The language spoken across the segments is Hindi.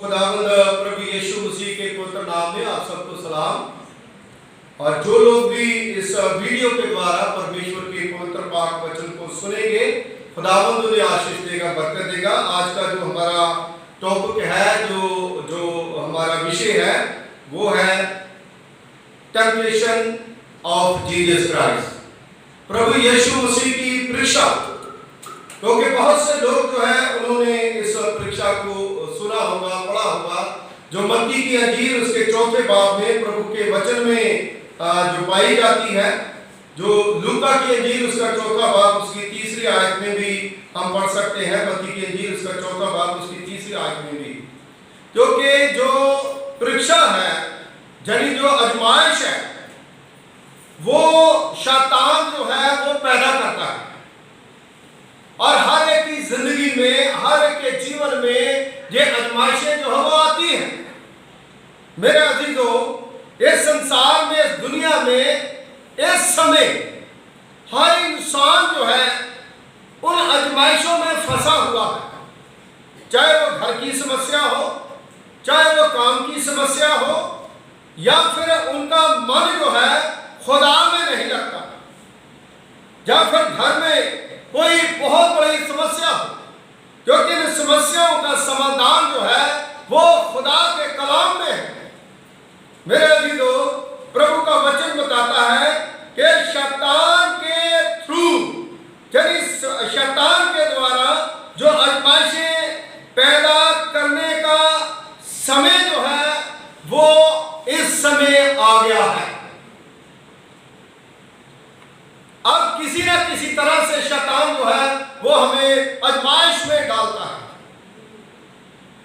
खुदावंद प्रभु यीशु मसीह के पवित्र नाम में आप सबको सलाम। और जो लोग भी इस वीडियो के द्वारा परमेश्वर के पवित्र पाक वचन को सुनेंगे, खुदावंद उन्हें आशीष देगा, बरकत देगा। आज का जो हमारा टॉपिक है, जो हमारा विषय है, वो है टेम्पटेशन ऑफ जीसस क्राइस्ट, प्रभु यीशु मसीह की परीक्षा। क्योंकि बहुत से लोग जो है उन्होंने इस परीक्षा को सुना होगा, पढ़ा होगा, जो मत्ती की अंजील उसके चौथे बाब में प्रभु के वचन में जो पाई जाती है, जो लूका की अंजील उसका चौथा बाब उसकी तीसरी आयत में भी हम पढ़ सकते हैं। मत्ती की अंजील उसका चौथा बाब उसकी तीसरी आयत में भी, क्योंकि जो परीक्षा है, यानी जो आजमाइश है, वो शैतान जो है वो पैदा करता है। और हर एक की जिंदगी में, हर एक के जीवन में ये आजमाइशें जो है वो आती हैं। मेरे अजीजों, इस संसार में, इस दुनिया में, इस समय हर इंसान जो है उन आजमाइशों में फंसा हुआ है। चाहे वो घर की समस्या हो, चाहे वो काम की समस्या हो, या फिर उनका मन जो है खुदा में नहीं लगता, या फिर घर में कोई बहुत बड़ी समस्या हो, क्योंकि इन समस्याओं का समाधान जो है वो खुदा के कलाम में है। मेरे अजीजों, प्रभु का वचन बताता है कि शैतान के थ्रू, यानी शैतान के द्वारा जो आजमाइशें पैदा करने का समय जो है वो इस समय आ गया है। अब किसी न किसी तरह से शैतान जो है वो हमें आजमाइश में डालता है,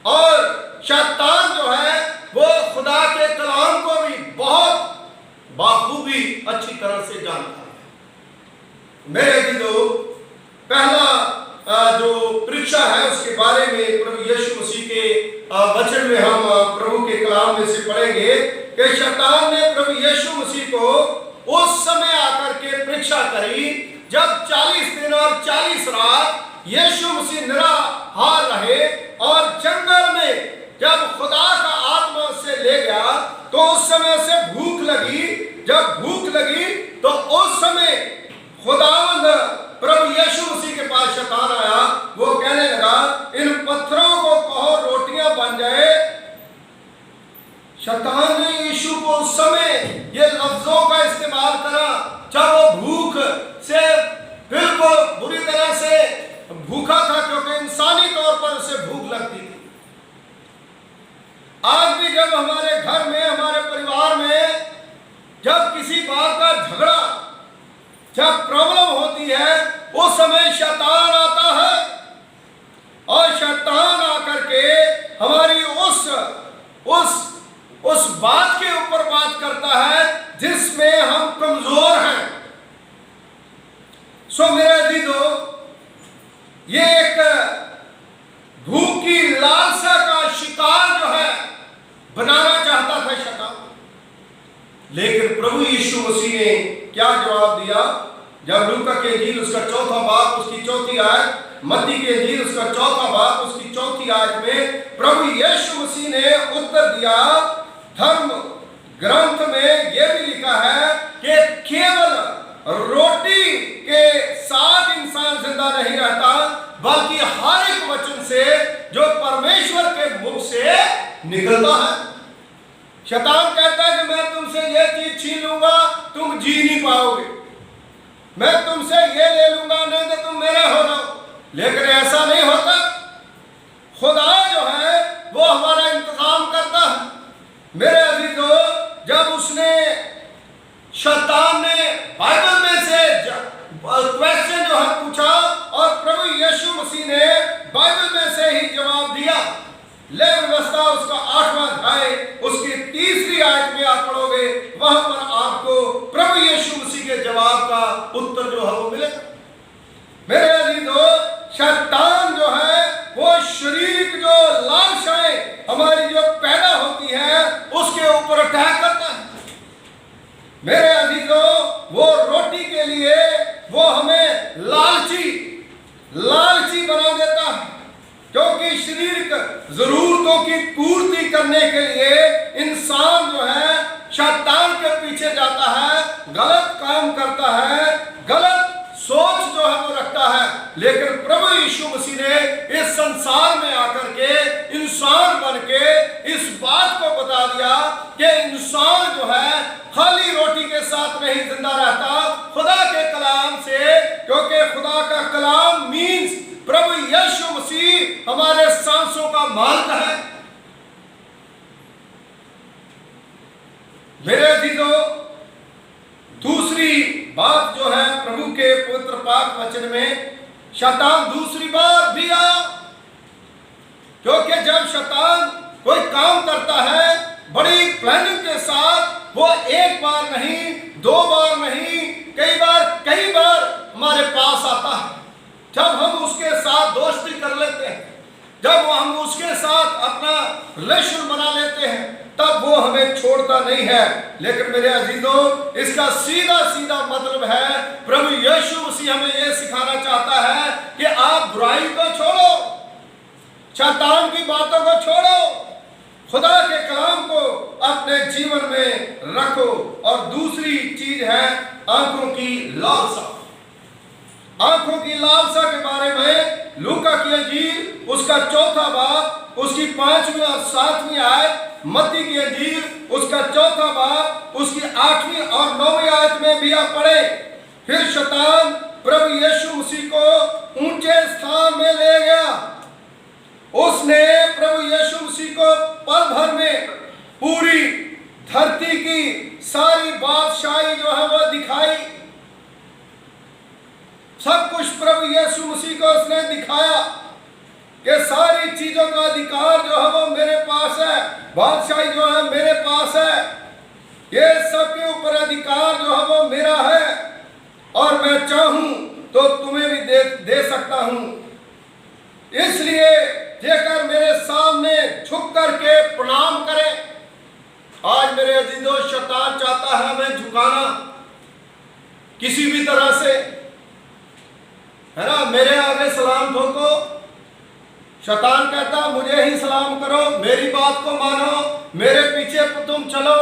और शैतान जो है वो खुदा के कलाम को भी बहुत बाखूबी अच्छी तरह से जानता है। मेरे अजीजों, पहला जो परीक्षा है उसके बारे में प्रभु यीशु मसीह के वचन में हम प्रभु के कलाम में से पढ़ेंगे कि शैतान ने प्रभु यीशु मसीह को उस समय आकर के परीक्षा करी जब 40 दिन और 40 रात यीशु मसीह निराहार रहे, और जंगल में जब खुदा का आत्मा से ले गया तो उस समय से भूख लगी। जब भूख लगी तो उस समय खुदावंद प्रभु यीशु मसीह के पास शैतान आया। वो कहने लगा, इन पत्थरों को कहो रोटियां बन जाए। शैतान ने यीशु को उस समय ये लफ्जों का इस्तेमाल करा जब वो भूख से बिल्कुल बुरी तरह से भूखा था, क्योंकि इंसानी तौर पर उसे भूख लगती थी। आज भी जब हमारे घर में, हमारे परिवार में जब किसी बात का झगड़ा, जब प्रॉब्लम होती है, उस समय शैतान आता है, और शैतान आकर के हमारी उस बात के ऊपर बात करता है जिसमें हम कमजोर हैं। सो मेरे अजीजों, ये एक भूख की लालसा का शिकार जो है बनाना चाहता था शैतान। लेकिन प्रभु यीशु मसीह ने क्या जवाब दिया? जब लूका के अंजील उसका चौथा बाब उसकी चौथी आयत, मत्ती के अंजील उसका चौथा बाब उसकी चौथी आयत में प्रभु यीशु मसीह ने उत्तर दिया, धर्म ग्रंथ में यह भी लिखा है कि केवल रोटी के साथ इंसान जिंदा नहीं रहता, बल्कि हर एक वचन से जो परमेश्वर के मुख से निकलता है। शैतान कहता है कि मैं तुमसे ये चीज छीन लूंगा, तुम जी नहीं पाओगे, मैं तुमसे ये ले लूंगा, नहीं तो तुम मेरे हो जाओ। लेकिन ऐसा नहीं होता। खुदा जो है वो हमारा इंतजाम करता है। मेरे अजीजों, जब उसने, शैतान ने बाइबल में से क्वेश्चन जो है पूछा, और प्रभु यीशु मसीह ने बाइबल में से ही जवाब दिया। ले व्यवस्था उसका 8वां अध्याय उसकी तीसरी आयत में आप पढ़ोगे, वहां पर आपको प्रभु यीशु मसीह के जवाब का उत्तर जो है वो मिलेगा। मेरे अजीजों, शैतान जो है वो शरीर की जो लालसाएं हमारी जो पैदा होती है उसके ऊपर अटैक करता है। मेरे अजीजों, वो रोटी के लिए वो हमें लालची बना देता है, क्योंकि शरीर जरूरतों की पूर्ति करने के लिए इंसान जो है शैतान के पीछे जाता है, गलत काम करता है, गलत सोच जो है वो रखता है। लेकिन प्रभु यीशु मसीह ने इस संसार में आकर के इंसान बन के इस बात को बता दिया कि इंसान जो है खाली रोटी के साथ नहीं जिंदा रहता, खुदा के कलाम से, क्योंकि खुदा का कलाम मीन्स प्रभु यीशु मसीह हमारे सांसों का मालिक है। मेरे अजीजों, दूसरी बात जो है प्रभु के पवित्र पाक वचन में, शैतान दूसरी बार भी आया, क्योंकि जब शैतान कोई काम करता है बड़ी प्लानिंग के साथ, वो एक बार नहीं, दो बार नहीं, कई बार हमारे पास आता है। जब हम उसके साथ दोस्ती कर लेते हैं, जब हम उसके साथ अपना रिलेशन बना लेते हैं, तब वो हमें छोड़ता नहीं है। लेकिन मेरे अजीजों, इसका सीधा सीधा मतलब है, प्रभु यीशु मसीह हमें यह सिखाना चाहता है कि आप बुराई को छोड़ो, शैतान की बातों को छोड़ो, खुदा के कलाम को अपने जीवन में रखो। और दूसरी चीज है आंखों की लालसा। आंखों की लालसा के बारे में लूका की इंजील उसका 4 बाब उसकी 5वीं और 7वीं आयत, मत्ती की इंजील उसका 4 बाब उसकी 8वीं और 9वीं आयत में भी आप पढ़े। फिर शैतान प्रभु यीशु मसीह को ऊंचे स्थान में ले गया। उसने प्रभु यीशु मसीह को पल भर में पूरी धरती की सारी बादशाही जो है वो दिखाई। सब कुछ प्रभु यीशु मसीह को उसने दिखाया कि सारी चीजों का अधिकार जो है वो मेरे पास है, बादशाही जो है मेरे पास है, ये सब के ऊपर अधिकार जो है वो मेरा है, और मैं चाहूं तो तुम्हें भी दे सकता हूं। इसलिए जेकर मेरे सामने झुक करके प्रणाम करें। आज मेरे अजीजों, शैतान चाहता है हमें झुकाना किसी भी तरह से, है ना। मेरे आगे सलाम ठोको, शैतान कहता मुझे ही सलाम करो, मेरी बात को मानो, मेरे पीछे तुम चलो,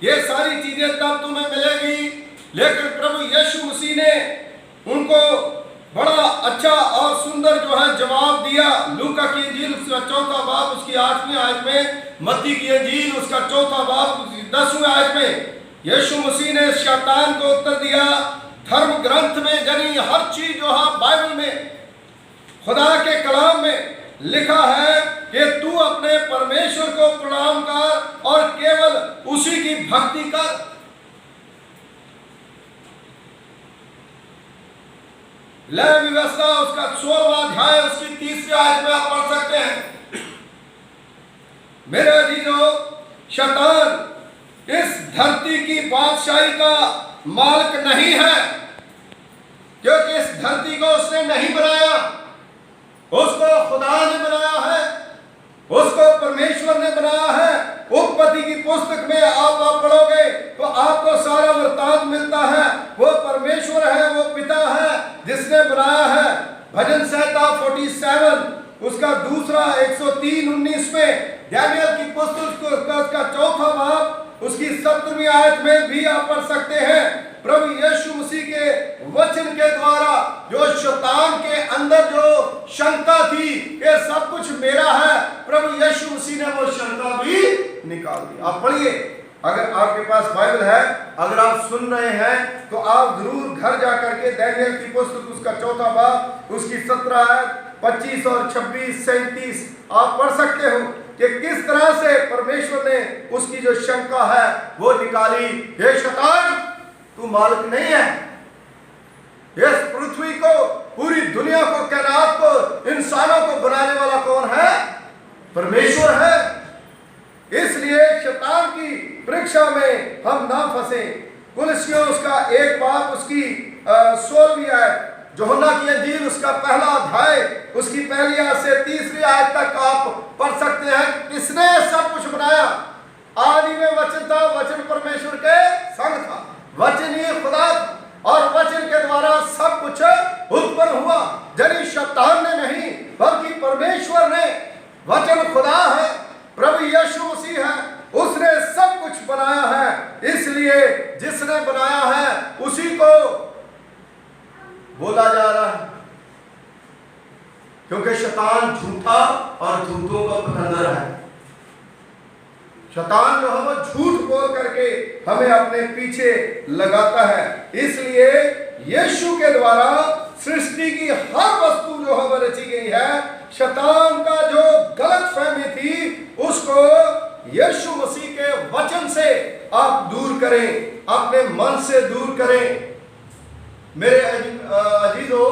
ये सारी चीजें तब तुम्हें मिलेगी। लेकिन प्रभु यीशु मसीह ने उनको बड़ा अच्छा और सुंदर जो है जवाब दिया। लूका की इंजील उसका 4 बाब उसकी 8वीं आयत में, मत्ती की इंजील उसका 4 बाब उसकी 10वीं आयत में यीशु मसीह ने शैतान को उत्तर दिया। धर्म ग्रंथ में यानी हर चीज जो है बाइबल में, खुदा के कलाम में लिखा है कि तू अपने परमेश्वर को प्रणाम कर और केवल उसी की भक्ति कर। लय व्यवस्था उसका 16वां अध्याय उसकी 3री आयत में आप पढ़ सकते हैं। मेरे अजीजों, शैतान इस धरती की बादशाही का मालिक नहीं है, क्योंकि इस धरती को उसने नहीं बनाया, उसको खुदा ने बनाया है, उसको परमेश्वर ने बनाया है। उत्पत्ति की पुस्तक में आप पढ़ोगे तो आपको सारा वृत्तांत मिलता है। वो परमेश्वर है, वो पिता है जिसने बनाया है। भजन संहिता 47 उसका 2 103-19 में, दानियल की पुस्तक उसका 4 बाब उसकी 17वीं आयत में भी आप पढ़ सकते हैं। प्रभु यीशु मसीह के वचन के द्वारा जो शैतान के अंदर जो शंका थी ये सब कुछ मेरा है, प्रभु यीशु मसीह ने वो शंका भी निकाल दी। आप पढ़िए, अगर आपके पास बाइबल है, अगर आप सुन रहे हैं तो आप जरूर घर जाकर के दानियल की पुस्तक उसका 4 बाब उसकी 17 आयत 25 और 26 37 आप पढ़ सकते हो कि किस तरह से परमेश्वर ने उसकी जो शंका है वो निकाली। हे शैतान, तू मालिक नहीं है। इस पृथ्वी को, पूरी दुनिया को, कायनात को, इंसानों को बनाने वाला कौन है? परमेश्वर है। इसलिए शैतान की परीक्षा में हम ना फंसे। कुलसियों उसका 1 बाब उसकी 16वीं आयत, यूहन्ना की इंजील उसका 1 अध्याय उसकी 1 आयत से 3री आयत तक आप पढ़ सकते हैं। किसने सब कुछ बनाया? आदि में वचन था, वचन परमेश्वर के संग था, वचन ही खुदा और वचन के द्वारा सब कुछ उत्पन्न हुआ। जनी शैतान ने नहीं बल्कि परमेश्वर ने वचन शैतान झूठा और झूठों का पतंगर है। शैतान जो है वो झूठ बोल करके हमें अपने पीछे लगाता है। इसलिए यीशु के द्वारा सृष्टि की हर वस्तु जो है वो रची गई है। शैतान का जो गलत फहमी थी उसको यीशु मसीह के वचन से आप दूर करें, अपने मन से दूर करें। मेरे अजीजों,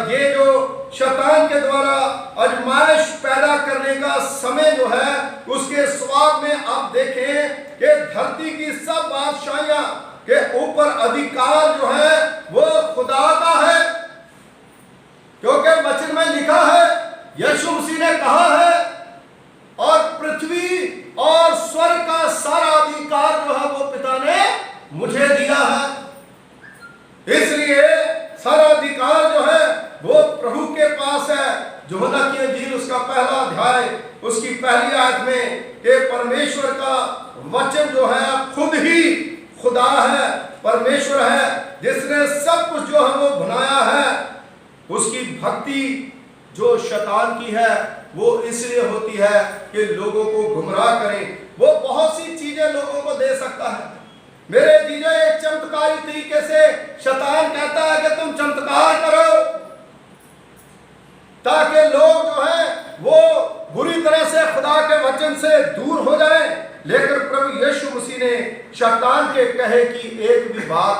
ये जो शैतान के द्वारा आजमाइश पैदा करने का समय जो है उसके स्वाद में आप देखें कि धरती की सब बादशाहियां के ऊपर अधिकार जो है वो खुदा का है, क्योंकि वचन में लिखा है, यीशु मसीह ने कहा है, और पृथ्वी और स्वर्ग का सारा अधिकार जो है वो पिता ने मुझे दिया है। इसलिए सारा अधिकार जो है वो प्रभु के पास है। यूहन्ना की इंजील उसका पहला अध्याय उसकी पहली आयत में कि परमेश्वर का वचन जो है खुद ही खुदा है, परमेश्वर है जिसने सब कुछ जो है वो बनाया है। उसकी भक्ति जो शैतान की है वो इसलिए होती है कि लोगों को गुमराह करें। वो बहुत सी चीजें लोगों को दे सकता है। मेरे जीजो, एक चमत्कारी तरीके से शैतान कहता है कि तुम चमत्कार करो ताकि लोग जो है वो बुरी तरह से खुदा के वचन से दूर हो जाएं। लेकिन प्रभु यीशु मसीह ने शैतान के कहे की एक भी बात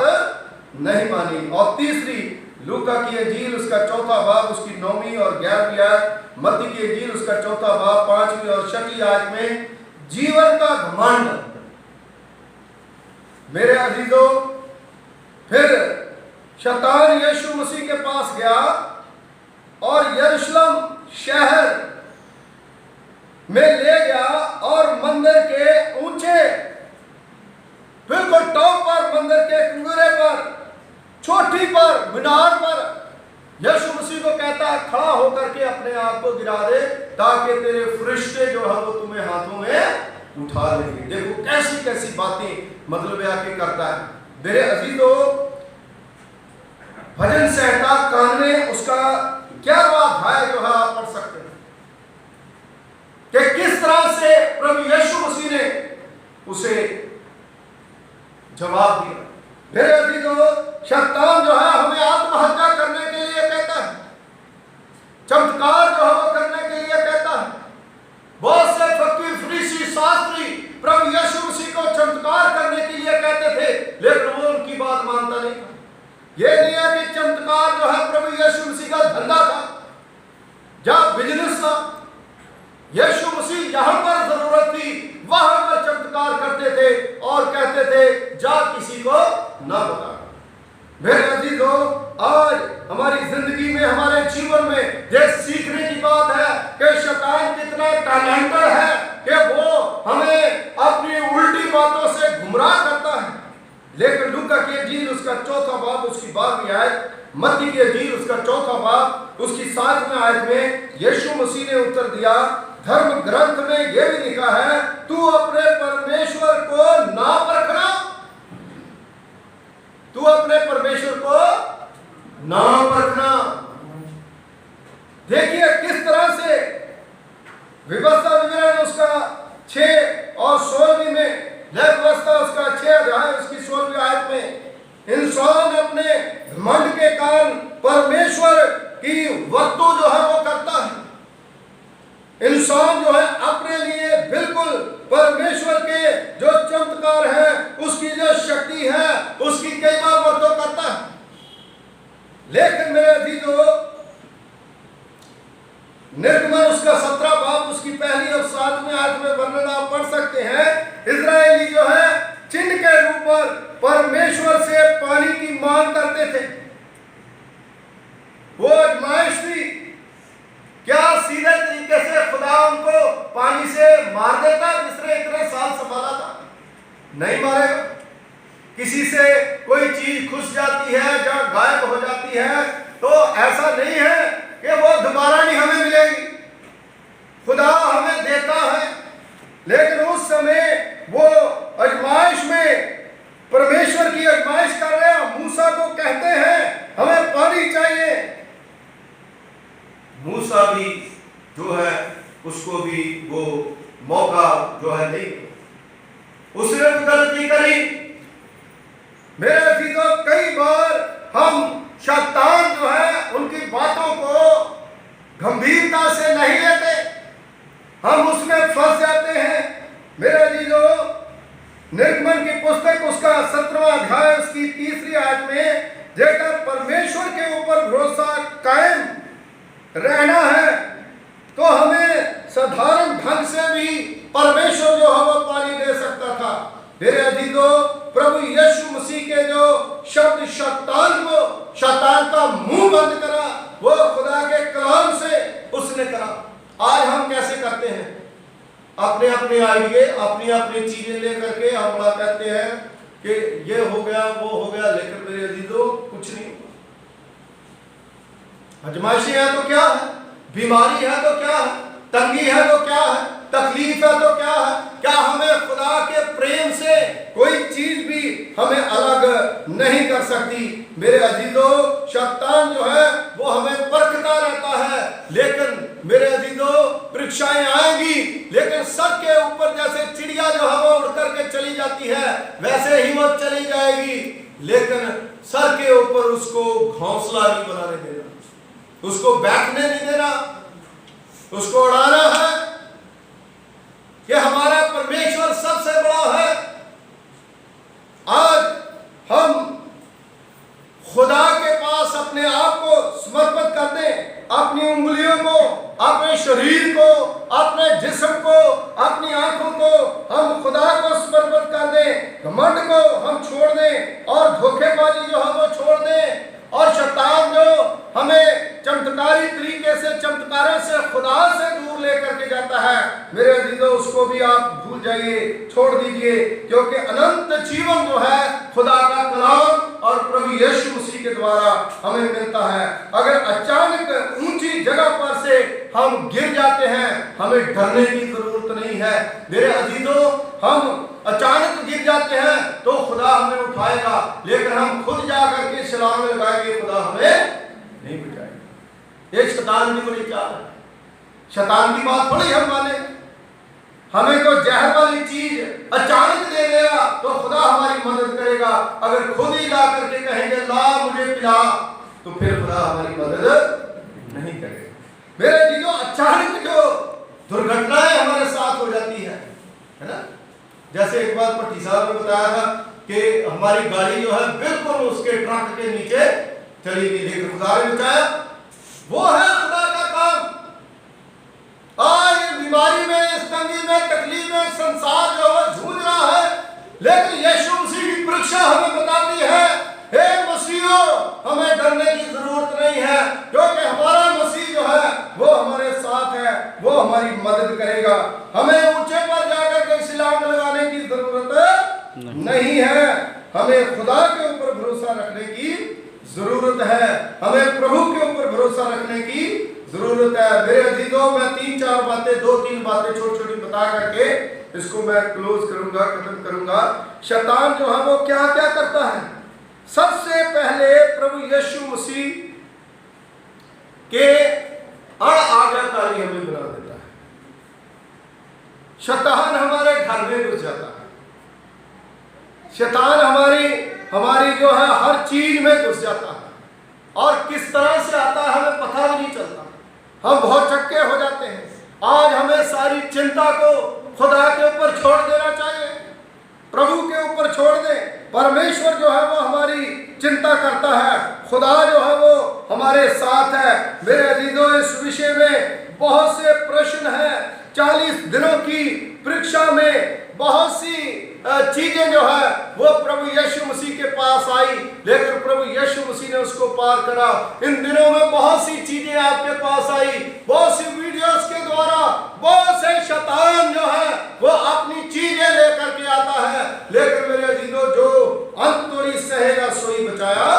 नहीं मानी। और तीसरी, लूका की इंजील उसका चौथा बाब उसकी 9वीं और 11वीं आयत, मत्ती की इंजील उसका चौथा बाब 5वीं और 6वीं आयत में जीवन का घमंड। मेरे अजीजों, फिर शैतान यीशु मसीह के पास गया और यरूशलेम शहर में ले गया और मंदिर के ऊंचे बिल्कुल टॉप पर, मंदिर के कुंगरे पर, चोटी पर, मीनार पर यीशु मसीह को कहता है खड़ा होकर के अपने आप को गिरा दे ताकि तेरे फरिश्ते जो है वो तुम्हें हाथों में उठा लेंगे। देखो कैसी कैसी बातें मतलब आके करता है। मेरे अजीजों, भजन संहिता 91 उसका 11वां अध्याय जो है आप पढ़ सकते हैं कि किस तरह से प्रभु यीशु मसीह ने उसे जवाब दिया। मेरे अजीजों, शैतान जो है हमें आत्महत्या करने के लिए कहता है, चमत्कार जो है वो करने के लिए कहता है। बहुत से फकीर, फरीसी, शास्त्री प्रभु यीशु मसीह को चमत्कार करने के लिए कहते थे, लेकिन वो उनकी बात मानता नहीं था। ये नहीं है कि चमत्कार जो है प्रभु यीशु मसीह का धंधा था, जहां बिजनेस था। यीशु मसीह जहां पर जरूरत थी वहां पर चमत्कार करते थे और कहते थे जा किसी को ना बता। मेरे अजीजों, आज हमारी जिंदगी में, हमारे जीवन में ये सीखने की बात है कि शैतान कितना टैलेंटेड है कि वो हमें अपनी उल्टी बातों से गुमराह करता है। लेकिन लूका की इंजील उसका चौथा बाब उसकी 12वीं आयत, मत्ती की इंजील उसका चौथा बाब उसकी 7वीं आयत में यीशु मसीह ने उत्तर दिया, धर्म ग्रंथ में यह भी लिखा है तू अपने परमेश्वर को ना परखना, तू अपने परमेश्वर को ना परखना। देखिए किस तरह से व्यवस्था विवरण उसका 6 और 16वीं में, व्यवस्था उसका 6 अध्याय उसकी 16वीं आयत में इंसान अपने घमंड के कारण परमेश्वर की वस्तु जो है वो करता है। इंसान जो है अपने लिए बिल्कुल परमेश्वर के जो चमत्कार है, उसकी जो शक्ति है, उसकी कई बार वर्तों करता है। लेकिन मेरे अजीजों, निर्गमन उसका 17 बाब उसकी पहली और 7वीं आयत में वर्णन आप पढ़ सकते हैं। इजरायली जो है चिन्ह के रूप पर परमेश्वर से पानी की मांग करते थे। वो आजमाइश थी, क्या सीधे तरीके से खुदा उनको पानी से मार देता जिसने इतने साल संभाला था? नहीं मारेगा। किसी से कोई चीज खुश जाती है या गायब हो जाती है तो ऐसा नहीं है कि वो दोबारा नहीं हमें मिलेगी। खुदा हमें देता है, लेकिन उस समय वो आजमाइश में परमेश्वर की आजमाइश कर रहे हैं। मूसा को कहते हैं हमें पानी चाहिए। मूसा भी वो मौका जो है नहीं, उसने भी गलती करी। मेरे अजीजों, कई बार हम शैतान जो है उनकी बातों को गंभीरता से नहीं लेते, हम उसमें फंस जाते हैं। मेरे अजीजों, निर्गमन की पुस्तक उसका 17वां अध्याय उसकी 3री आयत में जेकर परमेश्वर के ऊपर भरोसा कायम रहना है तो हमें साधारण ढंग से भी परमेश्वर जो है वो पानी दे सकता था। मेरे अजीजों, प्रभु यीशु मसीह के जो शब्द शैतान का मुंह बंद करा, वो खुदा के कलाम से उसने करा। आज हम कैसे करते हैं? अपने अपने आइडिए, अपनी अपनी चीजें लेकर के हम कहते हैं कि ये हो गया वो हो गया, लेकिन मेरे अजीजों कुछ नहीं हुआ। आजमाइशी है तो क्या है, बीमारी है तो क्या है, तंगी है तो क्या है, तकलीफ है तो क्या है? क्या हमें खुदा के प्रेम से कोई चीज भी हमें अलग नहीं कर सकती? मेरे अजीजों, शैतान जो है वो हमें परखता रहता है, लेकिन मेरे अजीजों, परीक्षाएं आएंगी, लेकिन सर के ऊपर जैसे चिड़िया जो है वो उड़ करके चली जाती है वैसे ही वो चली जाएगी, लेकिन सर के ऊपर उसको घोंसला नहीं बनाने देना, उसको बैठने नहीं देना, उसको उड़ाना है कि हमारा परमेश्वर सबसे बड़ा है। आज हम खुदा के पास अपने आप को समर्पित कर दें, अपनी उंगलियों को, अपने शरीर को, अपने जिस्म को, अपनी आंखों को हम खुदा को समर्पित कर दें, घमंड को हम छोड़ दें और धोखेबाजी जो है वो छोड़ दें, और शैतान जो हमें चमत्कारी तरीके से, चमत्कारों से खुदा से दूर लेकर के जाता है, मेरे अजीजों, उसको भी आप भूल जाइए, छोड़ दीजिए, क्योंकि अनंत जीवन जो है खुदा का कलाम और प्रभु यीशु मसीह के द्वारा हमें मिलता है। अगर अचानक ऊंची जगह पर से हम गिर जाते हैं, हमें डरने की जरूरत नहीं है। मेरे अजीजों, हम अचानक गिर जाते हैं तो खुदा हमें उठाएगा, लेकिन हम खुद जाकर के छलांग लगाएंगे, खुदा हमें नहीं बचाएगा। ये शैतान की बड़ी चाल है। शैतान की बात थोड़ी हम माने। हमें कोई जहर वाली चीज अचानक दे देगा तो खुदा हमारी मदद करेगा। अगर खुद ही ला करके कहेंगे ला मुझे पिला, तो फिर खुदा हमारी मदद नहीं करेगा। मेरे जीजों, अचानक जो दुर्घटनाएं हमारे साथ हो जाती है ना, जैसे एक बार पट्टी साहब ने बताया था कि हमारी गाड़ी जो है बिल्कुल उसके ट्रक के नीचे चली गई, लेकिन खुदा ने बचाया। वो है खुदा का काम। आज बीमारी में, इस तंगी में, तकलीफ में संसार जो है जूझ रहा है, लेकिन यीशु मसीह की परीक्षा हमें बताती है, हे मसीहो, हमें डरने की जरूरत नहीं है, क्योंकि हमारा मसीह जो है वो हमारे साथ है, वो हमारी मदद करेगा। हमें ऊंचे पर जाकर के छलांग लगाने की जरूरत नहीं है, हमें खुदा के ऊपर भरोसा रखने की जरूरत है, हमें प्रभु के ऊपर भरोसा रखने की जरूरत है। मेरे अजीजों, मैं 3-4 बातें, 2-3 बातें छोटी छोटी बता करके इसको मैं क्लोज करूंगा, खत्म करूंगा। शैतान जो है वो क्या क्या करता है? सबसे पहले प्रभु यीशु मसीह के आज्ञाकारी हमें बना देता है। शैतान हमारे घर में घुस जाता है, शैतान हमारी जो है हर चीज में घुस जाता है, और किस तरह से आता है हमें पता भी नहीं चलता। हम बहुत चक्के हो जाते हैं। आज हमें सारी चिंता को खुदा के ऊपर छोड़ देना चाहिए, प्रभु के ऊपर छोड़ दें। परमेश्वर जो है वो हमारी चिंता करता है, खुदा जो है वो हमारे साथ है। मेरे अजीजों, इस विषय में बहुत से प्रश्न हैं। 40 दिनों की परीक्षा में बहुत सी चीजें जो है वो प्रभु यीशु मसीह के पास आई, लेकिन प्रभु यीशु मसीह ने उसको पार करा। इन दिनों में बहुत सी चीजें आपके पास आई, बहुत सी वीडियोस के द्वारा बहुत से शैतान जो है वो अपनी चीजें लेकर के आता है, लेकिन मेरे अजीजों, जो अंतुरी सहेगा सोई बचाया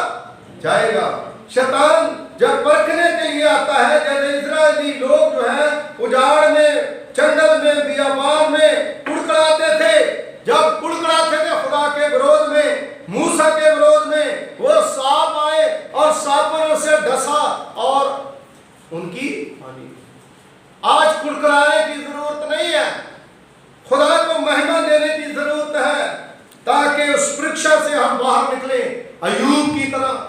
जाएगा। शैतान जब परखने के लिए आता है, जब इजरायली लोग जो है उजाड़ में, जंगल में, बियाबान में कुड़कुड़ाते थे, जब कुड़कुड़ाते थे खुदा के विरोध में, मूसा के विरोध में, वो सांप आए और सांपों से डसा और उनकी हानि। आज कुड़कुड़ाने की जरूरत बाहर निकले अय्यूब की तरह।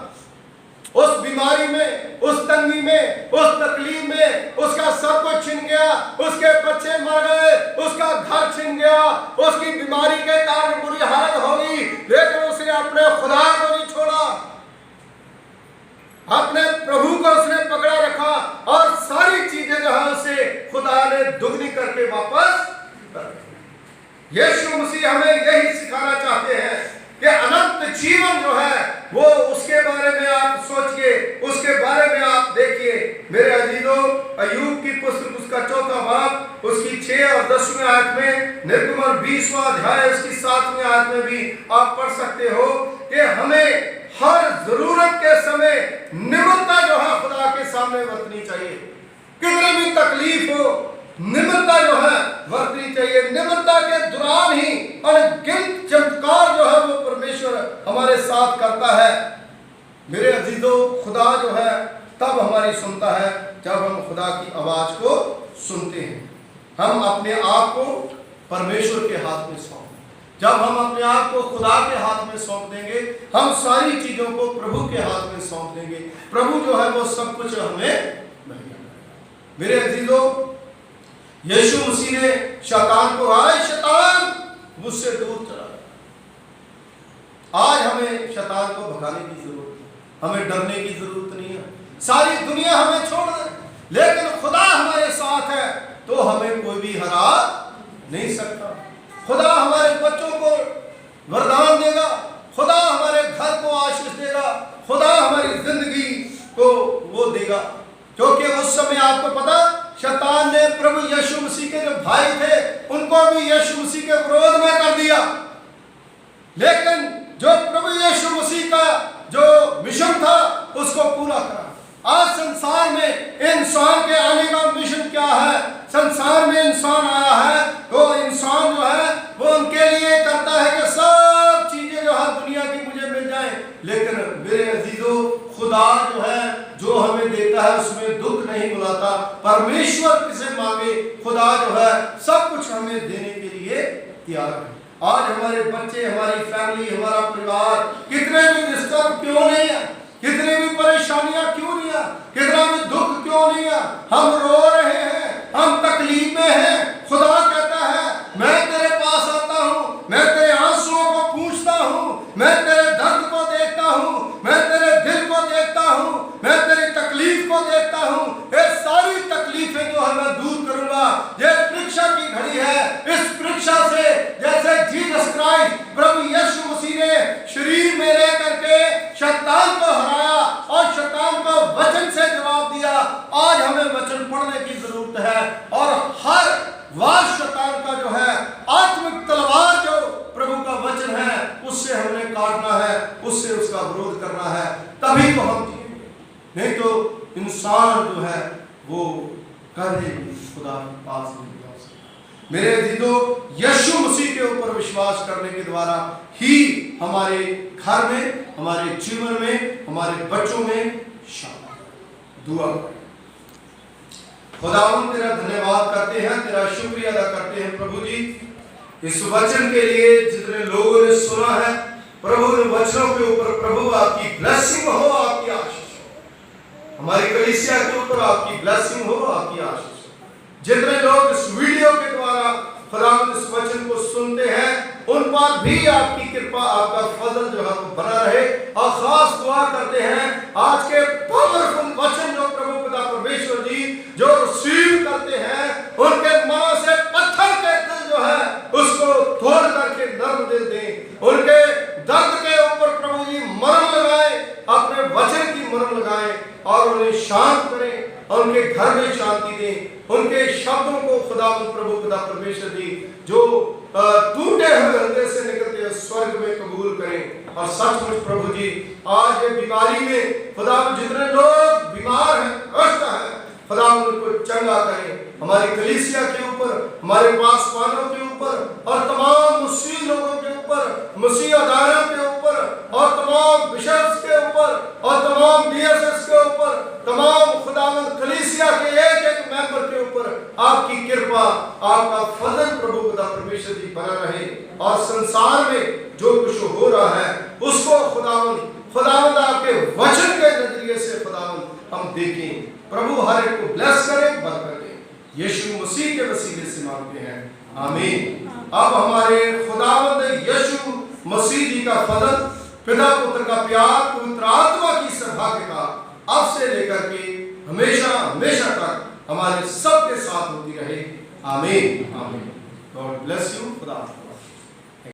उस बीमारी में, उस तंगी में, उस तकलीफ में उसका सब कुछ छिन गया, उसके बच्चे मर गए, उसका घर छिन गया, उसकी बीमारी के कारण बुरी हालत होगी, लेकिन उसने अपने खुदा को नहीं छोड़ा, अपने प्रभु को उसने पकड़ा रखा और सारी चीजें जो है उसे खुदा ने दुगनी करके वापस कर दी। यीशु मसीह हमें यही सिखाना चाहते हैं कि अनंत जीवन जो है वो उसके बारे में आप सोचिए, उसके बारे में आप देखिए। मेरे अजीजों, अय्यूब की पुस्तक उसका 4वां बाब उसकी 6 और 10वें आयत में, निर्गमन 20वां अध्याय उसकी 7वें आयत में भी आप पढ़ सकते हो कि हमें हर जरूरत के समय निम्रता जो है खुदा के सामने बरतनी चाहिए। कितनी भी तकलीफ हो, निम्रता जो है बरतनी चाहिए। निम्रता के दौरान ही अनगिनत चमत्कार जो है वो परमेश्वर हमारे साथ करता है। मेरे अजीजों, खुदा जो है तब हमारी सुनता है जब हम खुदा की आवाज को सुनते हैं। हम अपने आप को परमेश्वर के हाथ में सौंप, जब हम अपने आप को खुदा के हाथ में सौंप देंगे, हम सारी चीजों को प्रभु के हाथ में सौंप देंगे, प्रभु जो है वो सब कुछ हमें मिलेगा। मेरे अजीजों, यीशु मसीह ने शैतान को, आए शैतान मुझसे दूर चला। आज हमें शैतान को भगाने की जरूरत है, हमें डरने की जरूरत नहीं है। सारी दुनिया हमें छोड़ दे, लेकिन खुदा हमारे साथ है तो हमें कोई भी हरा नहीं सकता। खुदा हमारे बच्चों को वरदान देगा, खुदा हमारे घर को आशीष देगा, खुदा हमारी जिंदगी को वो देगा। क्योंकि उस समय आपको पता, शैतान ने प्रभु यीशु मसीह के जो भाई थे उनको भी यीशु मसीह के विरोध में कर दिया, लेकिन जो प्रभु यीशु मसीह का जो मिशन था उसको पूरा करा। आज संसार में इंसान के आने का मिशन क्या है? संसार में इंसान आया है तो इंसान जो है वो उनके लिए करता है कि सब चीजें जो है दुनिया की मुझे मिल जाए, लेकिन मेरे अजीजों, खुदा जो है जो हमें देता है उसमें दुख नहीं बुलाता। परमेश्वर किसे मांगे, खुदा जो है सब कुछ हमें देने के लिए तैयार है। आज हमारे बच्चे, हमारी फैमिली, हमारा परिवार कितने भी डिस्टर्ब क्यों नहीं है, कितनी भी परेशानियां क्यों नहीं है, कितना भी दुख क्यों नहीं है, हम रो रहे हैं, हम तकलीफ में हैं, खुदा कहता है मैं तेरे पास आता हूं, मैं तेरे आंसुओं को पूछता हूं, मैं तेरे दर्द को देखता हूं, मैं तेरे दिल को देखता हूं, मैं तेरी तकलीफ को देखता हूं। ये सारी तकलीफें जो है मैं दूर करूंगा। ये परीक्षा की घड़ी है। इस परीक्षा से जैसे जीसस क्राइस्ट प्रभु यीशु मसीह ने शरीर में रह करके शैतान को हराया और शैतान को वचन से जवाब दिया, आज हमें वचन पढ़ने की जरूरत है और हर वार शैतान का जो है आत्मिक तलवार जो प्रभु का वचन है उससे हमने काटना है, उससे उसका विरोध करना है, तभी तो हम जिएंगे। नहीं तो इंसान जो है वो कभी खुदा के पास नहीं जा सकता। मेरे अजीजों, यीशु मसीह के ऊपर विश्वास करने के द्वारा ही हमारे घर में, हमारे जीवन में, हमारे बच्चों में शामिल। दुआ करें। खुदावंद तेरा धन्यवाद करते हैं, तेरा शुक्रिया अदा करते हैं प्रभु जी, इस वचन के लिए जितने लोगों ने सुना है प्रभु, इन वचनों के ऊपर प्रभु आपकी ब्लेसिंग हो, आपकी आशीष हो, हमारी कलीसिया के ऊपर आपकी ब्लेसिंग हो, आपकी आशीष हो। जितने लोग इस वीडियो के द्वारा खुदावंद इस वचन को सुनते हैं उन पर भी आपकी कृपा, आपका फजल जो है बना रहे। और खास दुआ करते हैं आज के पावरफुल वचन जो प्रभु पिता परमेश्वर जी जो रिसीव करते हैं, उनके मनों से पत्थर के दिल जो है उसको तोड़ करके नर्म दिल दें, उनके दर्द के ऊपर प्रभु जी मरहम लगाए, अपने वचन की मरहम लगाए और उन्हें शांत करें, उनके घर में शांति दें। उनके शब्दों को खुदावंद प्रभु पिता परमेश्वर जी जो टूटे हुए हृदय से निकलते हैं स्वर्ग में कबूल करें। और सचमुच प्रभु जी आज ये बीमारी में खुदावंद जितने लोग बीमार हैं, कष्ट है, खुदावंद उनको चंगा करें। हमारी कलीसिया के ऊपर, हमारे पासवानों के ऊपर और तमाम मुस्लिम लोगों के ऊपर, मसीह अदारों के ऊपर और तमाम बिशप्स के ऊपर और तमाम डीएसएस के ऊपर, तमाम खुदावंद कलीसिया के एक एक मेंबर के ऊपर आपकी कृपा, आपका फजल प्रभु पिता परमेश्वर जी बना रहे और संसार में जो कुछ हो रहा है उसको खुदावंद आपके वचन के नजरिए से खुदावंद हम देखें। प्रभु हर एक को ब्लेस करे, बरकत दे। यीशु मसीह के वसीले से मांगते हैं, आमीन। अब हमारे खुदावंद यीशु मसीह जी का फजल, पिता पुत्र का प्यार, पवित्र आत्मा की सौभाग्यता अब से लेकर के हमेशा हमेशा तक हमारे सबके साथ होती रहे, आमीन आमीन। God bless you. खुदा